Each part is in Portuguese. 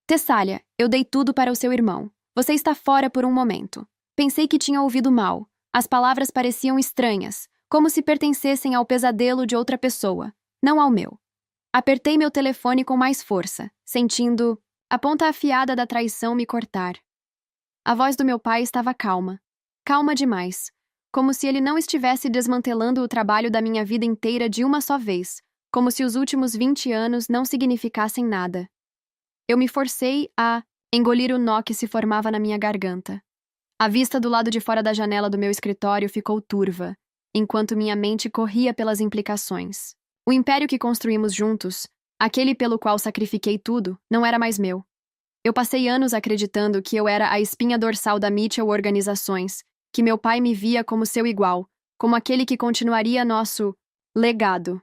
Tessália, eu dei tudo para o seu irmão. Você está fora por um momento. Pensei que tinha ouvido mal. As palavras pareciam estranhas, como se pertencessem ao pesadelo de outra pessoa, não ao meu. Apertei meu telefone com mais força, sentindo a ponta afiada da traição me cortar. A voz do meu pai estava calma. Calma demais. Como se ele não estivesse desmantelando o trabalho da minha vida inteira de uma só vez. Como se os últimos 20 anos não significassem nada. Eu me forcei a engolir o nó que se formava na minha garganta. A vista do lado de fora da janela do meu escritório ficou turva, enquanto minha mente corria pelas implicações. O império que construímos juntos, aquele pelo qual sacrifiquei tudo, não era mais meu. Eu passei anos acreditando que eu era a espinha dorsal da Mitchell Organizações, que meu pai me via como seu igual, como aquele que continuaria nosso legado.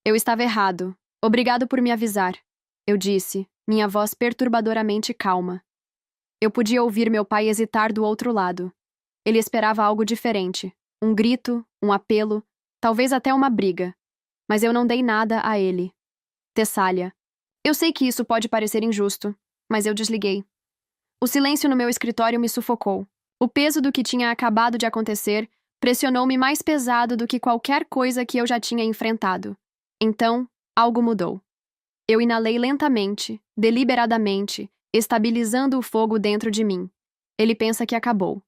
Eu estava errado. Obrigado por me avisar, eu disse, minha voz perturbadoramente calma. Eu podia ouvir meu pai hesitar do outro lado. Ele esperava algo diferente. Um grito, um apelo, talvez até uma briga. Mas eu não dei nada a ele. Tessália. Eu sei que isso pode parecer injusto, mas eu desliguei. O silêncio no meu escritório me sufocou. O peso do que tinha acabado de acontecer pressionou-me mais pesado do que qualquer coisa que eu já tinha enfrentado. Então, algo mudou. Eu inalei lentamente, deliberadamente, estabilizando o fogo dentro de mim. Ele pensa que acabou.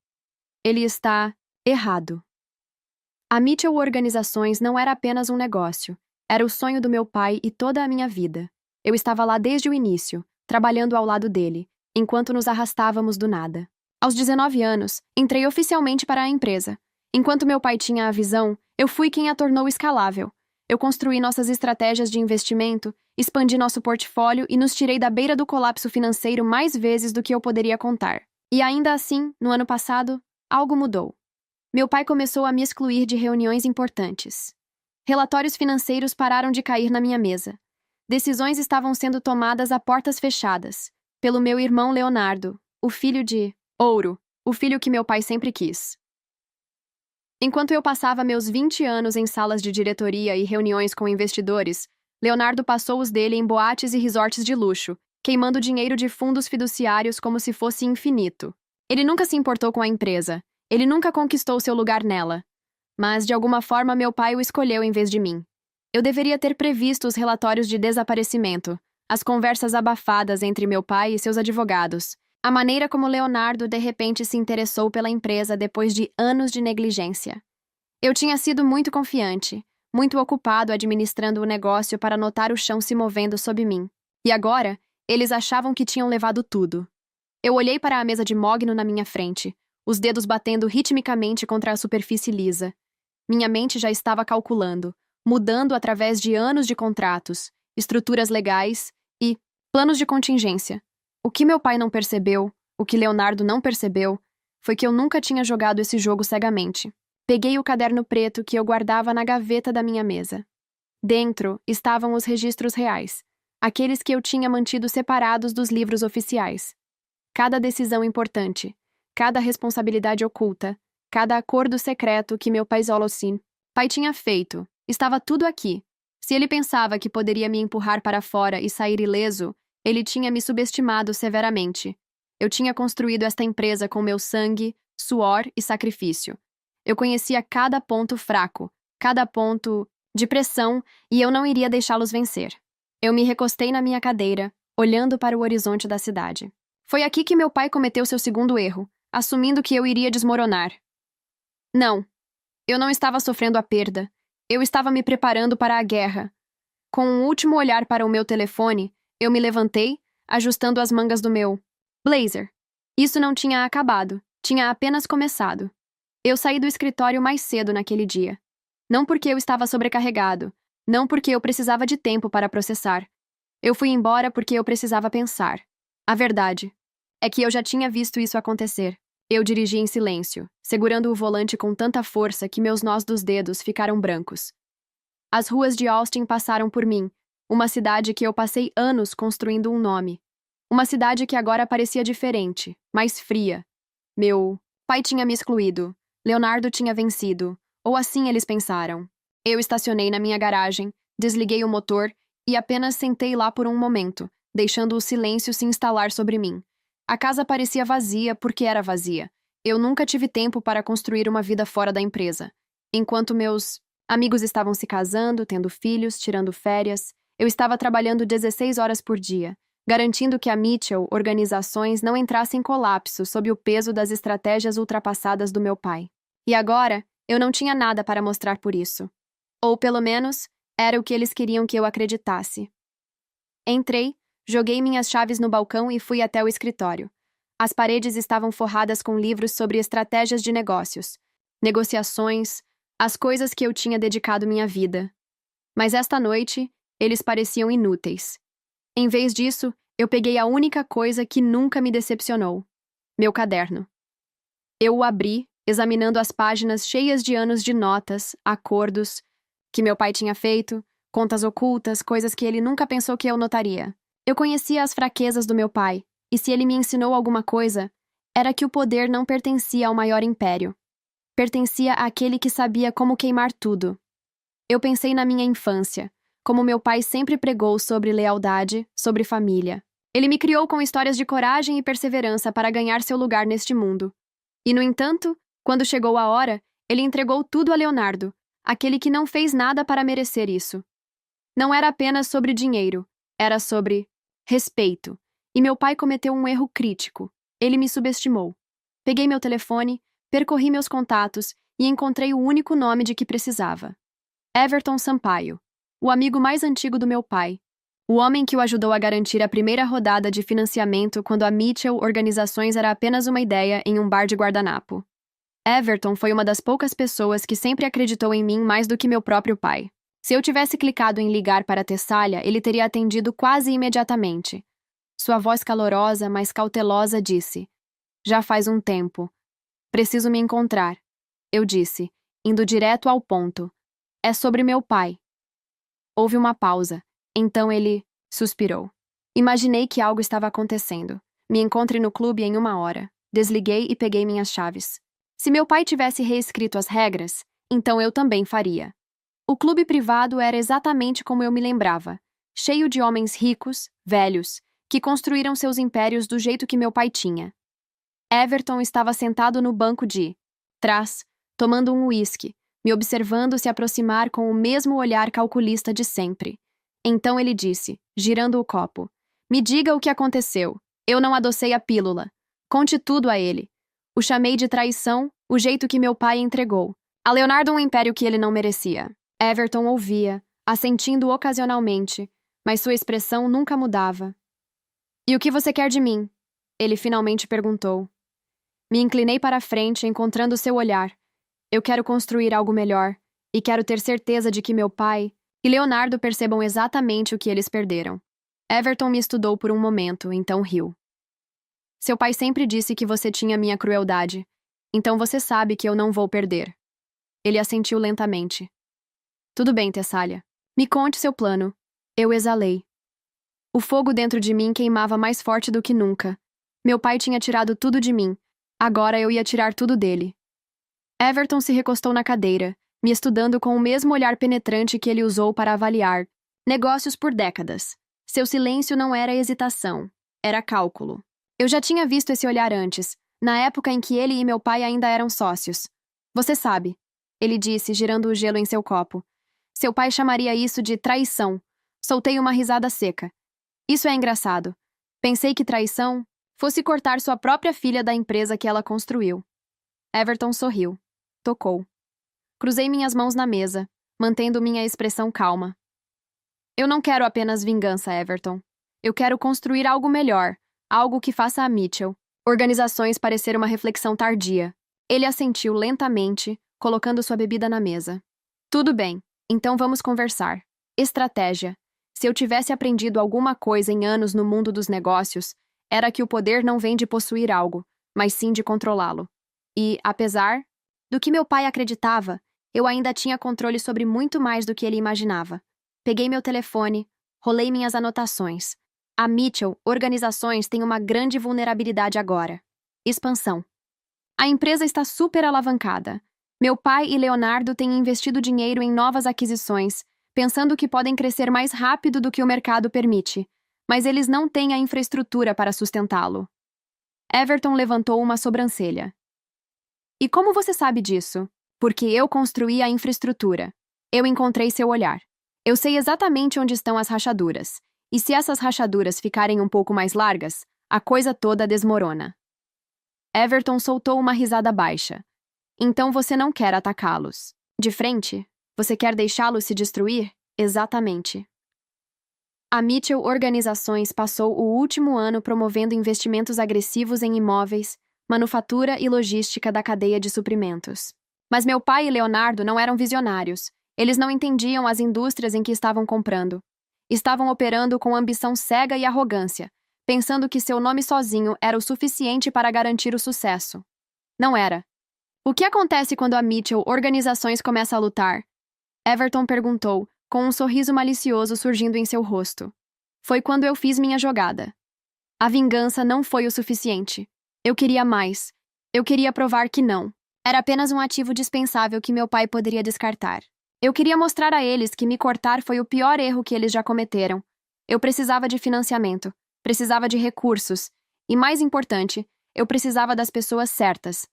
Ele está errado. A Mitchell Organizações não era apenas um negócio. Era o sonho do meu pai e toda a minha vida. Eu estava lá desde o início, trabalhando ao lado dele, enquanto nos arrastávamos do nada. Aos 19 anos, entrei oficialmente para a empresa. Enquanto meu pai tinha a visão, eu fui quem a tornou escalável. Eu construí nossas estratégias de investimento, expandi nosso portfólio e nos tirei da beira do colapso financeiro mais vezes do que eu poderia contar. E ainda assim, no ano passado, algo mudou. Meu pai começou a me excluir de reuniões importantes. Relatórios financeiros pararam de cair na minha mesa. Decisões estavam sendo tomadas a portas fechadas, pelo meu irmão Leonardo, o filho de Ouro, o filho que meu pai sempre quis. Enquanto eu passava meus 20 anos em salas de diretoria e reuniões com investidores, Leonardo passou os dele em boates e resorts de luxo, queimando dinheiro de fundos fiduciários como se fosse infinito. Ele nunca se importou com a empresa. Ele nunca conquistou seu lugar nela. Mas, de alguma forma, meu pai o escolheu em vez de mim. Eu deveria ter previsto os relatórios de desaparecimento, as conversas abafadas entre meu pai e seus advogados, a maneira como Leonardo de repente se interessou pela empresa depois de anos de negligência. Eu tinha sido muito confiante, muito ocupado administrando o negócio para notar o chão se movendo sob mim. E agora, eles achavam que tinham levado tudo. Eu olhei para a mesa de mogno na minha frente, os dedos batendo ritmicamente contra a superfície lisa. Minha mente já estava calculando, mudando através de anos de contratos, estruturas legais e planos de contingência. O que meu pai não percebeu, o que Leonardo não percebeu, foi que eu nunca tinha jogado esse jogo cegamente. Peguei o caderno preto que eu guardava na gaveta da minha mesa. Dentro estavam os registros reais, aqueles que eu tinha mantido separados dos livros oficiais. Cada decisão importante, cada responsabilidade oculta, cada acordo secreto que meu pai tinha feito, estava tudo aqui. Se ele pensava que poderia me empurrar para fora e sair ileso, ele tinha me subestimado severamente. Eu tinha construído esta empresa com meu sangue, suor e sacrifício. Eu conhecia cada ponto fraco, cada ponto de pressão, e eu não iria deixá-los vencer. Eu me recostei na minha cadeira, olhando para o horizonte da cidade. Foi aqui que meu pai cometeu seu segundo erro, assumindo que eu iria desmoronar. Não, eu não estava sofrendo a perda. Eu estava me preparando para a guerra. Com um último olhar para o meu telefone, eu me levantei, ajustando as mangas do meu blazer. Isso não tinha acabado, tinha apenas começado. Eu saí do escritório mais cedo naquele dia. Não porque eu estava sobrecarregado, não porque eu precisava de tempo para processar. Eu fui embora porque eu precisava pensar. A verdade é que eu já tinha visto isso acontecer. Eu dirigi em silêncio, segurando o volante com tanta força que meus nós dos dedos ficaram brancos. As ruas de Austin passaram por mim, uma cidade que eu passei anos construindo um nome. Uma cidade que agora parecia diferente, mais fria. Meu pai tinha me excluído. Leonardo tinha vencido. Ou assim eles pensaram. Eu estacionei na minha garagem, desliguei o motor e apenas sentei lá por um momento, deixando o silêncio se instalar sobre mim. A casa parecia vazia porque era vazia. Eu nunca tive tempo para construir uma vida fora da empresa. Enquanto meus amigos estavam se casando, tendo filhos, tirando férias, eu estava trabalhando 16 horas por dia, garantindo que a Mitchell Organizações não entrasse em colapso sob o peso das estratégias ultrapassadas do meu pai. E agora, eu não tinha nada para mostrar por isso. Ou, pelo menos, era o que eles queriam que eu acreditasse. Entrei, joguei minhas chaves no balcão e fui até o escritório. As paredes estavam forradas com livros sobre estratégias de negócios, negociações, as coisas que eu tinha dedicado minha vida. Mas esta noite, eles pareciam inúteis. Em vez disso, eu peguei a única coisa que nunca me decepcionou: meu caderno. Eu o abri, examinando as páginas cheias de anos de notas, acordos que meu pai tinha feito, contas ocultas, coisas que ele nunca pensou que eu notaria. Eu conhecia as fraquezas do meu pai, e se ele me ensinou alguma coisa, era que o poder não pertencia ao maior império. Pertencia àquele que sabia como queimar tudo. Eu pensei na minha infância, como meu pai sempre pregou sobre lealdade, sobre família. Ele me criou com histórias de coragem e perseverança para ganhar seu lugar neste mundo. E, no entanto, quando chegou a hora, ele entregou tudo a Leonardo, aquele que não fez nada para merecer isso. Não era apenas sobre dinheiro, era sobre respeito. E meu pai cometeu um erro crítico. Ele me subestimou. Peguei meu telefone, percorri meus contatos e encontrei o único nome de que precisava. Everton Sampaio, o amigo mais antigo do meu pai. O homem que o ajudou a garantir a primeira rodada de financiamento quando a Mitchell Organizações era apenas uma ideia em um bar de guardanapo. Everton foi uma das poucas pessoas que sempre acreditou em mim mais do que meu próprio pai. Se eu tivesse clicado em ligar para Tessália, ele teria atendido quase imediatamente. Sua voz calorosa, mas cautelosa, disse: "Já faz um tempo. Preciso me encontrar." Eu disse, indo direto ao ponto: "É sobre meu pai." Houve uma pausa. Então ele suspirou. Imaginei que algo estava acontecendo. Me encontre no clube em 1 hora. Desliguei e peguei minhas chaves. Se meu pai tivesse reescrito as regras, então eu também faria. O clube privado era exatamente como eu me lembrava, cheio de homens ricos, velhos, que construíram seus impérios do jeito que meu pai tinha. Everton estava sentado no banco de trás, tomando um uísque, me observando se aproximar com o mesmo olhar calculista de sempre. Então ele disse, girando o copo: "Me diga o que aconteceu. Eu não adocei a pílula. Conte tudo a ele." O chamei de traição, o jeito que meu pai entregou a Leonardo um império que ele não merecia. Everton ouvia, assentindo ocasionalmente, mas sua expressão nunca mudava. "E o que você quer de mim?" Ele finalmente perguntou. Me inclinei para a frente, encontrando seu olhar. "Eu quero construir algo melhor, e quero ter certeza de que meu pai e Leonardo percebam exatamente o que eles perderam." Everton me estudou por um momento, então riu. "Seu pai sempre disse que você tinha minha crueldade, então você sabe que eu não vou perder." Ele assentiu lentamente. "Tudo bem, Tessália. Me conte seu plano." Eu exalei. O fogo dentro de mim queimava mais forte do que nunca. Meu pai tinha tirado tudo de mim. Agora eu ia tirar tudo dele. Everton se recostou na cadeira, me estudando com o mesmo olhar penetrante que ele usou para avaliar negócios por décadas. Seu silêncio não era hesitação, era cálculo. Eu já tinha visto esse olhar antes, na época em que ele e meu pai ainda eram sócios. "Você sabe," ele disse, girando o gelo em seu copo. "Seu pai chamaria isso de traição." Soltei uma risada seca. "Isso é engraçado. Pensei que traição fosse cortar sua própria filha da empresa que ela construiu." Everton sorriu. Tocou. Cruzei minhas mãos na mesa, mantendo minha expressão calma. "Eu não quero apenas vingança, Everton. Eu quero construir algo melhor, algo que faça a Mitchell Organizações parecer uma reflexão tardia." Ele assentiu lentamente, colocando sua bebida na mesa. "Tudo bem, então vamos conversar. Estratégia. Se eu tivesse aprendido alguma coisa em anos no mundo dos negócios, era que o poder não vem de possuir algo, mas sim de controlá-lo. E, apesar do que meu pai acreditava, eu ainda tinha controle sobre muito mais do que ele imaginava. Peguei meu telefone, rolei minhas anotações. A Mitchell Organizações tem uma grande vulnerabilidade agora. Expansão. A empresa está super alavancada. Meu pai e Leonardo têm investido dinheiro em novas aquisições, pensando que podem crescer mais rápido do que o mercado permite. mas eles não têm a infraestrutura para sustentá-lo. Everton levantou uma sobrancelha. E como você sabe disso? Porque eu construí a infraestrutura. Eu encontrei seu olhar. Eu sei exatamente onde estão as rachaduras. E se essas rachaduras ficarem um pouco mais largas, a coisa toda desmorona. Everton soltou uma risada baixa. Então você não quer atacá-los. De frente? Você quer deixá-los se destruir? Exatamente. A Mitchell Organizações passou o último ano promovendo investimentos agressivos em imóveis, manufatura e logística da cadeia de suprimentos. Mas meu pai e Leonardo não eram visionários. Eles não entendiam as indústrias em que estavam comprando. Estavam operando com ambição cega e arrogância, pensando que seu nome sozinho era o suficiente para garantir o sucesso. Não era. O que acontece quando a Mitchell Organizações começa a lutar? Everton perguntou, com um sorriso malicioso surgindo em seu rosto. Foi quando eu fiz minha jogada. A vingança não foi o suficiente. Eu queria mais. Eu queria provar que não. Era apenas um ativo dispensável que meu pai poderia descartar. Eu queria mostrar a eles que me cortar foi o pior erro que eles já cometeram. Eu precisava de financiamento, precisava de recursos, e mais importante, eu precisava das pessoas certas.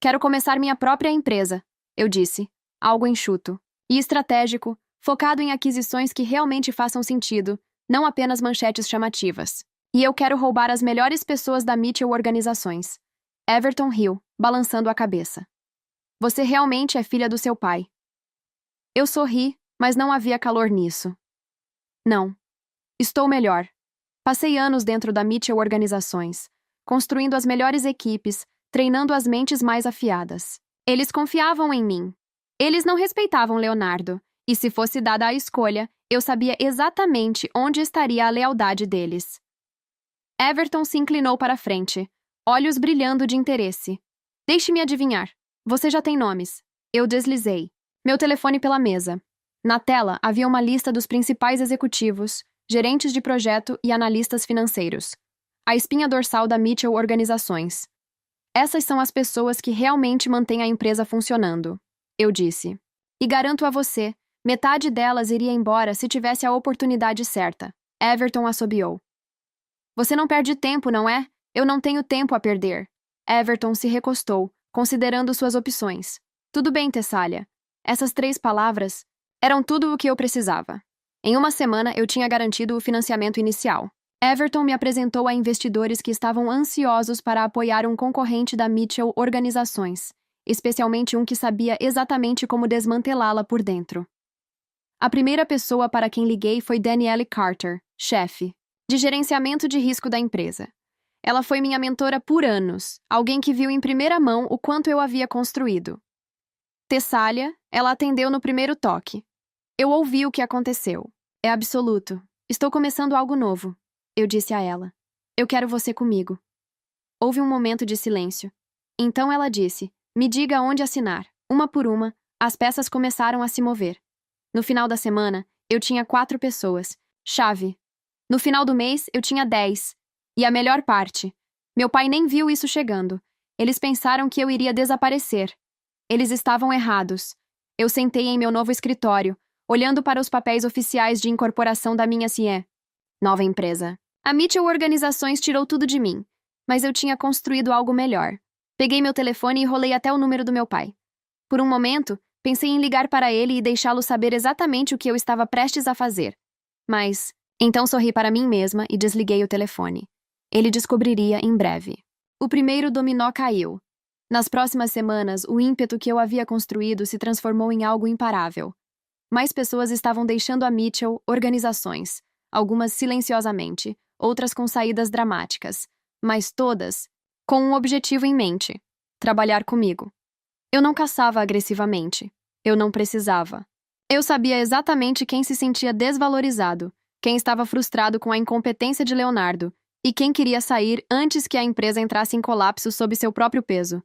Quero começar minha própria empresa, eu disse, algo enxuto e estratégico, focado em aquisições que realmente façam sentido, não apenas manchetes chamativas. E eu quero roubar as melhores pessoas da Mitchell Organizações. Everton riu, balançando a cabeça. Você realmente é filha do seu pai. Eu sorri, mas não havia calor nisso. Não. Estou melhor. Passei anos dentro da Mitchell Organizações, construindo as melhores equipes, treinando as mentes mais afiadas. Eles confiavam em mim. Eles não respeitavam Leonardo, e se fosse dada a escolha, eu sabia exatamente onde estaria a lealdade deles. Everton se inclinou para a frente, olhos brilhando de interesse. Deixe-me adivinhar. Você já tem nomes. Eu deslizei meu telefone pela mesa. Na tela havia uma lista dos principais executivos, gerentes de projeto e analistas financeiros. A espinha dorsal da Mitchell Organizações. Essas são as pessoas que realmente mantêm a empresa funcionando, eu disse. E garanto a você, metade delas iria embora se tivesse a oportunidade certa. Everton assobiou. Você não perde tempo, não é? Eu não tenho tempo a perder. Everton se recostou, considerando suas opções. Tudo bem, Tessália. Essas 3 palavras eram tudo o que eu precisava. Em uma semana, eu tinha garantido o financiamento inicial. Everton me apresentou a investidores que estavam ansiosos para apoiar um concorrente da Mitchell Organizações, especialmente um que sabia exatamente como desmantelá-la por dentro. A primeira pessoa para quem liguei foi Danielle Carter, chefe de gerenciamento de risco da empresa. Ela foi minha mentora por anos, alguém que viu em primeira mão o quanto eu havia construído. Tessália, ela atendeu no primeiro toque. Eu ouvi o que aconteceu. É absoluto. Estou começando algo novo, eu disse a ela. Eu quero você comigo. Houve um momento de silêncio. Então ela disse, me diga onde assinar. Uma por uma, as peças começaram a se mover. No final da semana, eu tinha 4 pessoas. Chave. No final do mês, eu tinha 10. E a melhor parte. Meu pai nem viu isso chegando. Eles pensaram que eu iria desaparecer. Eles estavam errados. Eu sentei em meu novo escritório, olhando para os papéis oficiais de incorporação da minha CIE. Nova empresa. A Mitchell Organizações tirou tudo de mim, mas eu tinha construído algo melhor. Peguei meu telefone e rolei até o número do meu pai. Por um momento, pensei em ligar para ele e deixá-lo saber exatamente o que eu estava prestes a fazer. Mas, então sorri para mim mesma e desliguei o telefone. Ele descobriria em breve. O primeiro dominó caiu. Nas próximas semanas, o ímpeto que eu havia construído se transformou em algo imparável. Mais pessoas estavam deixando a Mitchell Organizações, algumas silenciosamente, outras com saídas dramáticas, mas todas com um objetivo em mente: trabalhar comigo. Eu não caçava agressivamente. Eu não precisava. Eu sabia exatamente quem se sentia desvalorizado, quem estava frustrado com a incompetência de Leonardo e quem queria sair antes que a empresa entrasse em colapso sob seu próprio peso.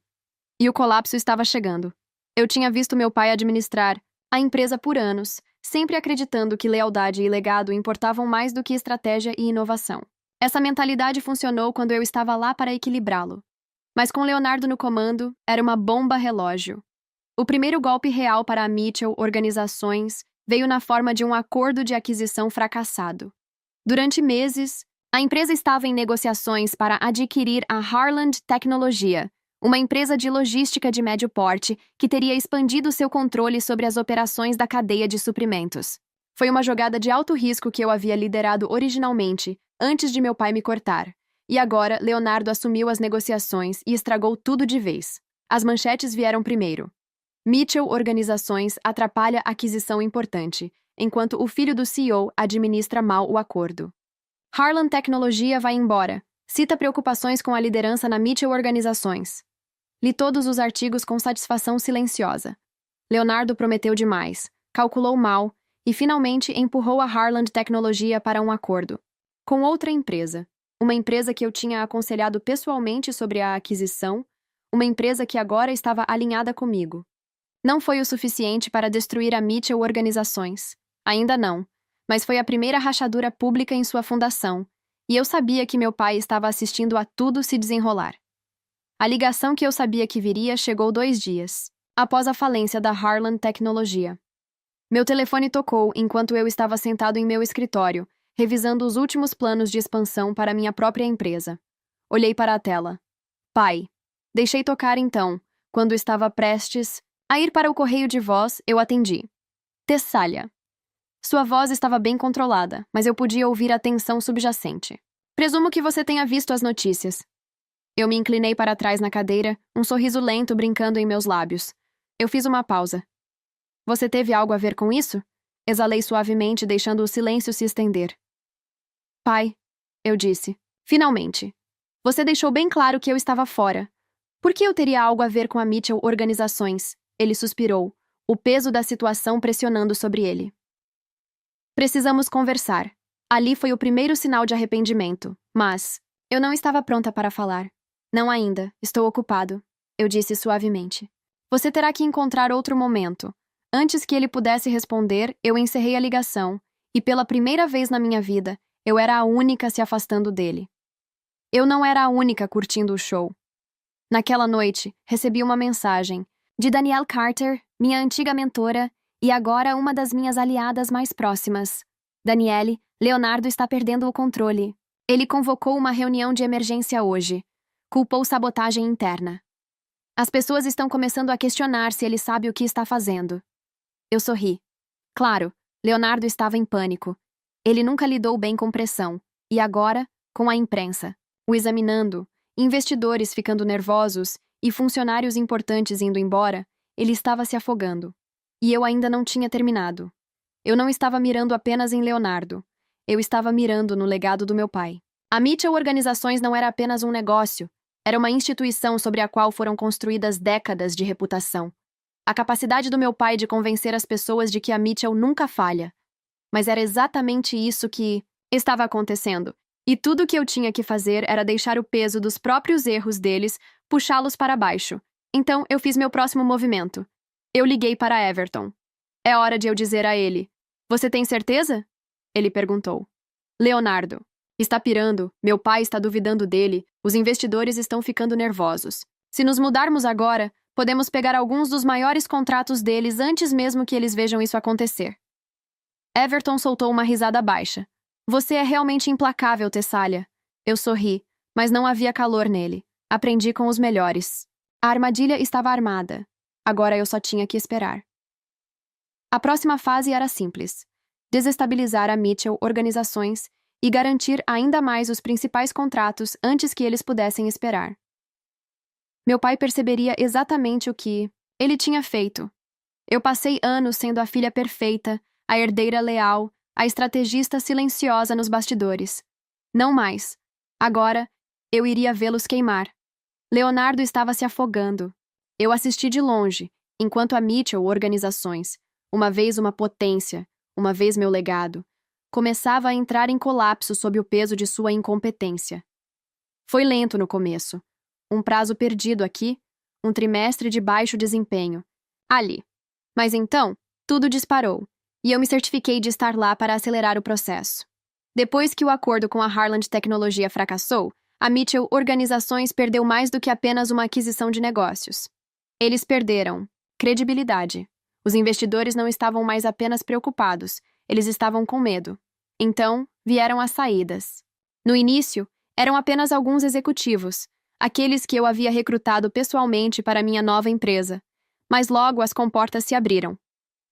E o colapso estava chegando. Eu tinha visto meu pai administrar a empresa por anos, sempre acreditando que lealdade e legado importavam mais do que estratégia e inovação. Essa mentalidade funcionou quando eu estava lá para equilibrá-lo. Mas com Leonardo no comando, era uma bomba relógio. O primeiro golpe real para a Mitchell Organizações veio na forma de um acordo de aquisição fracassado. Durante meses, A empresa estava em negociações para adquirir a Harland Tecnologia, uma empresa de logística de médio porte que teria expandido seu controle sobre as operações da cadeia de suprimentos. Foi uma jogada de alto risco que eu havia liderado originalmente, antes de meu pai me cortar. E agora, Leonardo assumiu as negociações e estragou tudo de vez. As manchetes vieram primeiro. Mitchell Organizações atrapalha aquisição importante, enquanto o filho do CEO administra mal o acordo. Harland Tecnologia vai embora. Cita preocupações com a liderança na Mitchell Organizações. Li todos os artigos com satisfação silenciosa. Leonardo prometeu demais, calculou mal e finalmente empurrou a Harland Tecnologia para um acordo com outra empresa. Uma empresa que eu tinha aconselhado pessoalmente sobre a aquisição, uma empresa que agora estava alinhada comigo. Não foi o suficiente para destruir a Mitchell Organizações. Ainda não, mas foi a primeira rachadura pública em sua fundação, e eu sabia que meu pai estava assistindo a tudo se desenrolar. A ligação que eu sabia que viria chegou 2 dias, após a falência da Harland Tecnologia. Meu telefone tocou enquanto eu estava sentado em meu escritório, revisando os últimos planos de expansão para minha própria empresa. Olhei para a tela. Pai. Deixei tocar então, quando estava prestes a ir para o correio de voz, eu atendi. Tessália. Sua voz estava bem controlada, mas eu podia ouvir a tensão subjacente. Presumo que você tenha visto as notícias. Eu me inclinei para trás na cadeira, um sorriso lento brincando em meus lábios. Eu fiz uma pausa. Você teve algo a ver com isso? Exalei suavemente, deixando o silêncio se estender. Pai, eu disse. Finalmente. Você deixou bem claro que eu estava fora. Por que eu teria algo a ver com a Mitchell Organizações? Ele suspirou, o peso da situação pressionando sobre ele. Precisamos conversar. Ali foi o primeiro sinal de arrependimento, mas eu não estava pronta para falar. Não ainda, estou ocupado, eu disse suavemente. Você terá que encontrar outro momento. Antes que ele pudesse responder, eu encerrei a ligação, e pela primeira vez na minha vida, eu era a única se afastando dele. Eu não era a única curtindo o show. Naquela noite, recebi uma mensagem de Danielle Carter, minha antiga mentora, e agora uma das minhas aliadas mais próximas. Danielle, Leonardo está perdendo o controle. Ele convocou uma reunião de emergência hoje. Culpou sabotagem interna. As pessoas estão começando a questionar se ele sabe o que está fazendo. Eu sorri. Claro, Leonardo estava em pânico. Ele nunca lidou bem com pressão. E agora, com a imprensa, o examinando, investidores ficando nervosos e funcionários importantes indo embora, ele estava se afogando. E eu ainda não tinha terminado. Eu não estava mirando apenas em Leonardo. Eu estava mirando no legado do meu pai. A Mitchell Organizações não era apenas um negócio. Era uma instituição sobre a qual foram construídas décadas de reputação. A capacidade do meu pai de convencer as pessoas de que a Mitchell nunca falha. Mas era exatamente isso que estava acontecendo. E tudo o que eu tinha que fazer era deixar o peso dos próprios erros deles puxá-los para baixo. Então, eu fiz meu próximo movimento. Eu liguei para Everton. É hora de eu dizer a ele. Você tem certeza? Ele perguntou. Leonardo. Está pirando, meu pai está duvidando dele, os investidores estão ficando nervosos. Se nos mudarmos agora, podemos pegar alguns dos maiores contratos deles antes mesmo que eles vejam isso acontecer. Everton soltou uma risada baixa. Você é realmente implacável, Tessália. Eu sorri, mas não havia calor nele. Aprendi com os melhores. A armadilha estava armada. Agora eu só tinha que esperar. A próxima fase era simples. Desestabilizar a Mitchell Organizações e garantir ainda mais os principais contratos antes que eles pudessem esperar. Meu pai perceberia exatamente o que ele tinha feito. Eu passei anos sendo a filha perfeita, a herdeira leal, a estrategista silenciosa nos bastidores. Não mais. Agora, eu iria vê-los queimar. Leonardo estava se afogando. Eu assisti de longe, enquanto a Mitchell Organizações, uma vez uma potência, uma vez meu legado, começava a entrar em colapso sob o peso de sua incompetência. Foi lento no começo. Um prazo perdido aqui, um trimestre de baixo desempenho. Ali. Mas então, tudo disparou, e eu me certifiquei de estar lá para acelerar o processo. Depois que o acordo com a Harland Tecnologia fracassou, a Mitchell Organizações perdeu mais do que apenas uma aquisição de negócios. Eles perderam credibilidade. Os investidores não estavam mais apenas preocupados, eles estavam com medo. Então, vieram as saídas. No início, eram apenas alguns executivos, aqueles que eu havia recrutado pessoalmente para minha nova empresa. Mas logo as comportas se abriram.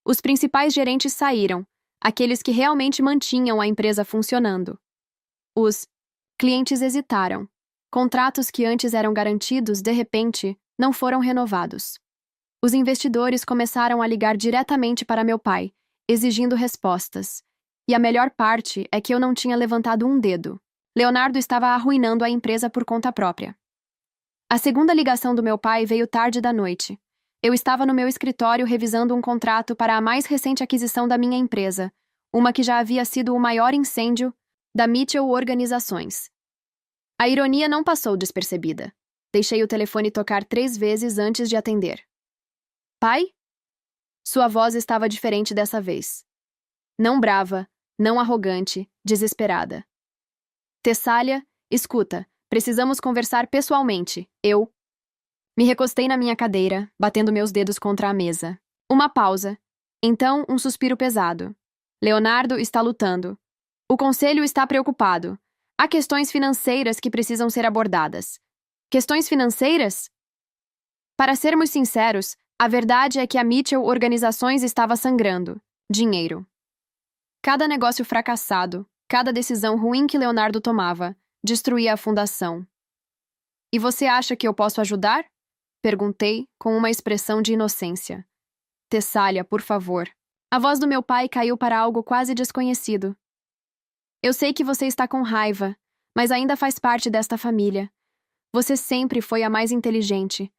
Os principais gerentes saíram, aqueles que realmente mantinham a empresa funcionando. Os clientes hesitaram. Contratos que antes eram garantidos, de repente, não foram renovados. Os investidores começaram a ligar diretamente para meu pai, exigindo respostas. E a melhor parte é que eu não tinha levantado um dedo. Leonardo estava arruinando a empresa por conta própria. A segunda ligação do meu pai veio tarde da noite. Eu estava no meu escritório revisando um contrato para a mais recente aquisição da minha empresa, uma que já havia sido o maior incêndio da Mitchell Organizações. A ironia não passou despercebida. Deixei o telefone tocar 3 vezes antes de atender. Pai? Sua voz estava diferente dessa vez. Não brava, não arrogante, desesperada. Tessália, escuta, precisamos conversar pessoalmente. Eu me recostei na minha cadeira, batendo meus dedos contra a mesa. Uma pausa. Então, um suspiro pesado. Leonardo está lutando. O conselho está preocupado. Há questões financeiras que precisam ser abordadas. Questões financeiras? Para sermos sinceros, a verdade é que a Mitchell Organizações estava sangrando. Dinheiro. Cada negócio fracassado, cada decisão ruim que Leonardo tomava, destruía a fundação. E você acha que eu posso ajudar? Perguntei, com uma expressão de inocência. Tessália, por favor. A voz do meu pai caiu para algo quase desconhecido. Eu sei que você está com raiva, mas ainda faz parte desta família. Você sempre foi a mais inteligente.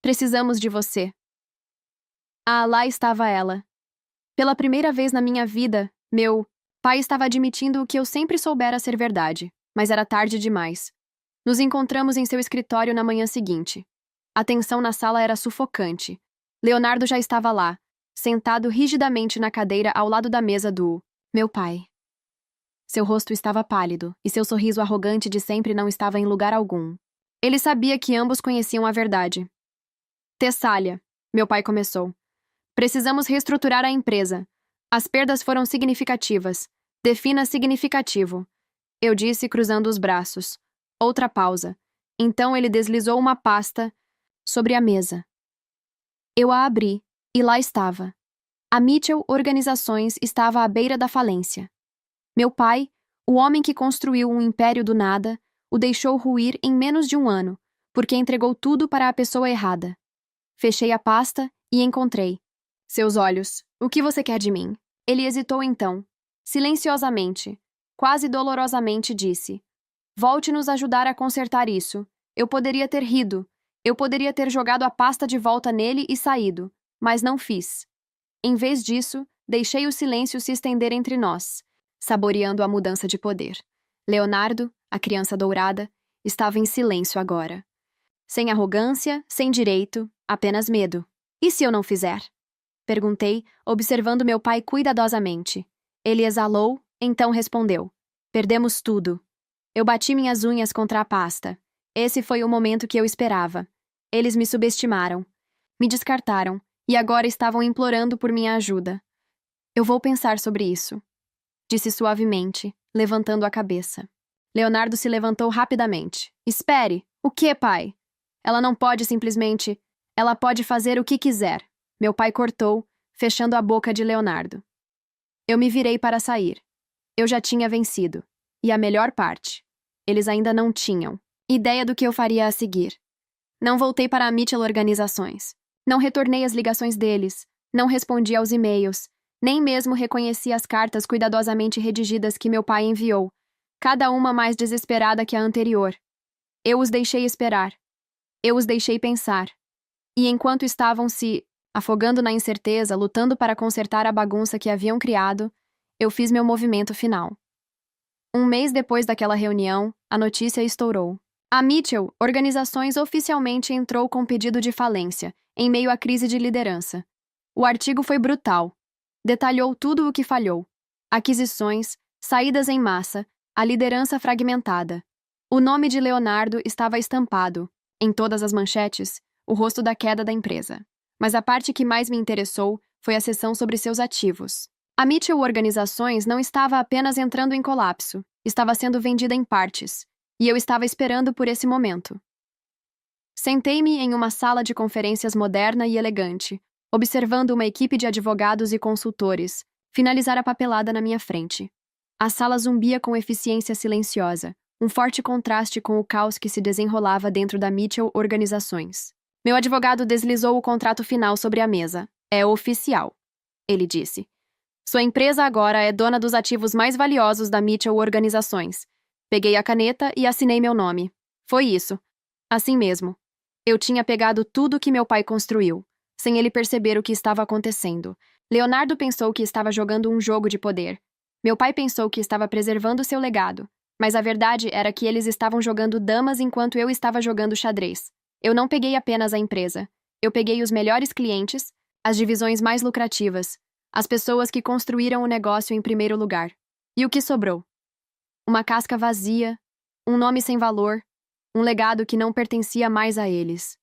Precisamos de você. Ah, lá estava ela. Pela primeira vez na minha vida, meu pai estava admitindo o que eu sempre soubera ser verdade, mas era tarde demais. Nos encontramos em seu escritório na manhã seguinte. A tensão na sala era sufocante. Leonardo já estava lá, sentado rigidamente na cadeira ao lado da mesa do meu pai. Seu rosto estava pálido, e seu sorriso arrogante de sempre não estava em lugar algum. Ele sabia que ambos conheciam a verdade. Tessália, meu pai começou. Precisamos reestruturar a empresa. As perdas foram significativas. Defina significativo. Eu disse cruzando os braços. Outra pausa. Então ele deslizou uma pasta sobre a mesa. Eu a abri, e lá estava. A Mitchell Organizações estava à beira da falência. Meu pai, o homem que construiu um império do nada, o deixou ruir em menos de um ano, porque entregou tudo para a pessoa errada. Fechei a pasta e encontrei. Seus olhos. O que você quer de mim? Ele hesitou então. Silenciosamente, quase dolorosamente disse. Volte nos ajudar a consertar isso. Eu poderia ter rido. Eu poderia ter jogado a pasta de volta nele e saído, mas não fiz. Em vez disso, deixei o silêncio se estender entre nós, saboreando a mudança de poder. Leonardo, a criança dourada, estava em silêncio agora. Sem arrogância, sem direito, apenas medo. E se eu não fizer? Perguntei, observando meu pai cuidadosamente. Ele exalou, então respondeu. Perdemos tudo. Eu bati minhas unhas contra a pasta. Esse foi o momento que eu esperava. Eles me subestimaram. Me descartaram, e agora estavam implorando por minha ajuda. Eu vou pensar sobre isso. Disse suavemente, levantando a cabeça. Leonardo se levantou rapidamente. Espere! O quê, pai? Ela não pode simplesmente... Ela pode fazer o que quiser. Meu pai cortou, fechando a boca de Leonardo. Eu me virei para sair. Eu já tinha vencido. E a melhor parte. Eles ainda não tinham ideia do que eu faria a seguir. Não voltei para a Mitchell Organizações. Não retornei as ligações deles. Não respondi aos e-mails. Nem mesmo reconheci as cartas cuidadosamente redigidas que meu pai enviou, cada uma mais desesperada que a anterior. Eu os deixei esperar. Eu os deixei pensar. E enquanto estavam se afogando na incerteza, lutando para consertar a bagunça que haviam criado, eu fiz meu movimento final. Um mês depois daquela reunião, a notícia estourou. A Mitchell Organizações oficialmente entrou com pedido de falência, em meio à crise de liderança. O artigo foi brutal. Detalhou tudo o que falhou. Aquisições, saídas em massa, a liderança fragmentada. O nome de Leonardo estava estampado, em todas as manchetes, o rosto da queda da empresa. Mas a parte que mais me interessou foi a seção sobre seus ativos. A Mitchell Organizações não estava apenas entrando em colapso, estava sendo vendida em partes, e eu estava esperando por esse momento. Sentei-me em uma sala de conferências moderna e elegante, observando uma equipe de advogados e consultores finalizar a papelada na minha frente. A sala zumbia com eficiência silenciosa, um forte contraste com o caos que se desenrolava dentro da Mitchell Organizações. Meu advogado deslizou o contrato final sobre a mesa. É oficial, ele disse. Sua empresa agora é dona dos ativos mais valiosos da Mitchell Organizações. Peguei a caneta e assinei meu nome. Foi isso. Assim mesmo. Eu tinha pegado tudo que meu pai construiu, sem ele perceber o que estava acontecendo. Leonardo pensou que estava jogando um jogo de poder. Meu pai pensou que estava preservando seu legado, mas a verdade era que eles estavam jogando damas enquanto eu estava jogando xadrez. Eu não peguei apenas a empresa. Eu peguei os melhores clientes, as divisões mais lucrativas, as pessoas que construíram o negócio em primeiro lugar. E o que sobrou? Uma casca vazia, um nome sem valor, um legado que não pertencia mais a eles.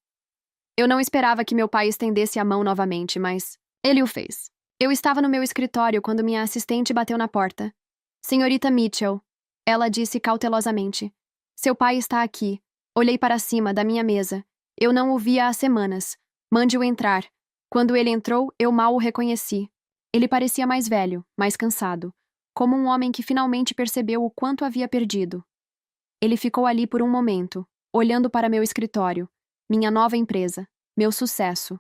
Eu não esperava que meu pai estendesse a mão novamente, mas ele o fez. Eu estava no meu escritório quando minha assistente bateu na porta. Senhorita Mitchell, ela disse cautelosamente. Seu pai está aqui. Olhei para cima da minha mesa. Eu não o via há semanas. Mande-o entrar. Quando ele entrou, eu mal o reconheci. Ele parecia mais velho, mais cansado, como um homem que finalmente percebeu o quanto havia perdido. Ele ficou ali por um momento, olhando para meu escritório, minha nova empresa, meu sucesso.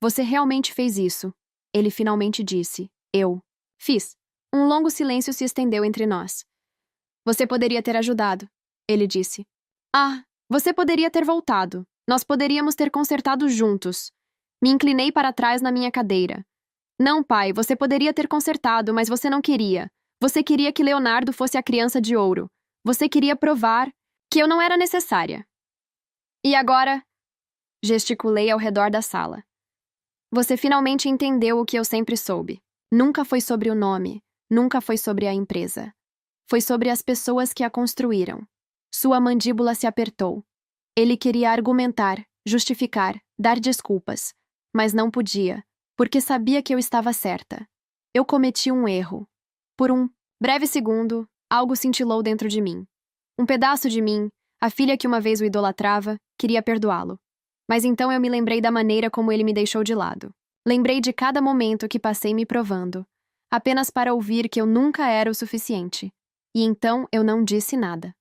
Você realmente fez isso, ele finalmente disse. Eu fiz. Um longo silêncio se estendeu entre nós. Você poderia ter ajudado, ele disse. Ah, você poderia ter voltado. Nós poderíamos ter consertado juntos. Me inclinei para trás na minha cadeira. Não, pai, você poderia ter consertado, mas você não queria. Você queria que Leonardo fosse a criança de ouro. Você queria provar que eu não era necessária. E agora? Gesticulei ao redor da sala. Você finalmente entendeu o que eu sempre soube. Nunca foi sobre o nome, nunca foi sobre a empresa. Foi sobre as pessoas que a construíram. Sua mandíbula se apertou. Ele queria argumentar, justificar, dar desculpas, mas não podia, porque sabia que eu estava certa. Eu cometi um erro. Por um breve segundo, algo cintilou dentro de mim. Um pedaço de mim, a filha que uma vez o idolatrava, queria perdoá-lo. Mas então eu me lembrei da maneira como ele me deixou de lado. Lembrei de cada momento que passei me provando, apenas para ouvir que eu nunca era o suficiente. E então eu não disse nada.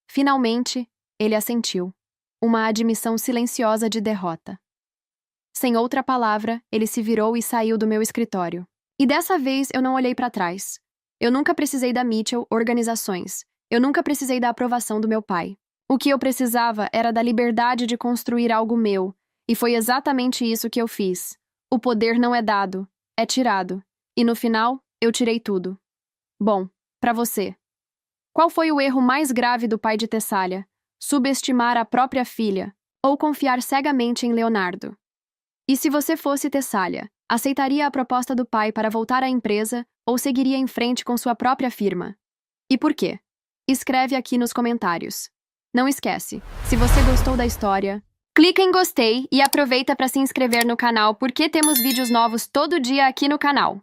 Finalmente, ele assentiu. Uma admissão silenciosa de derrota. Sem outra palavra, ele se virou e saiu do meu escritório. E dessa vez eu não olhei para trás. Eu nunca precisei da Mitchell Organizações. Eu nunca precisei da aprovação do meu pai. O que eu precisava era da liberdade de construir algo meu, e foi exatamente isso que eu fiz. O poder não é dado, é tirado. E no final, eu tirei tudo. Bom, para você. Qual foi o erro mais grave do pai de Tessália? Subestimar a própria filha, ou confiar cegamente em Leonardo? E se você fosse Tessália, aceitaria a proposta do pai para voltar à empresa ou seguiria em frente com sua própria firma? E por quê? Escreve aqui nos comentários. Não esquece, se você gostou da história, clica em gostei e aproveita para se inscrever no canal porque temos vídeos novos todo dia aqui no canal.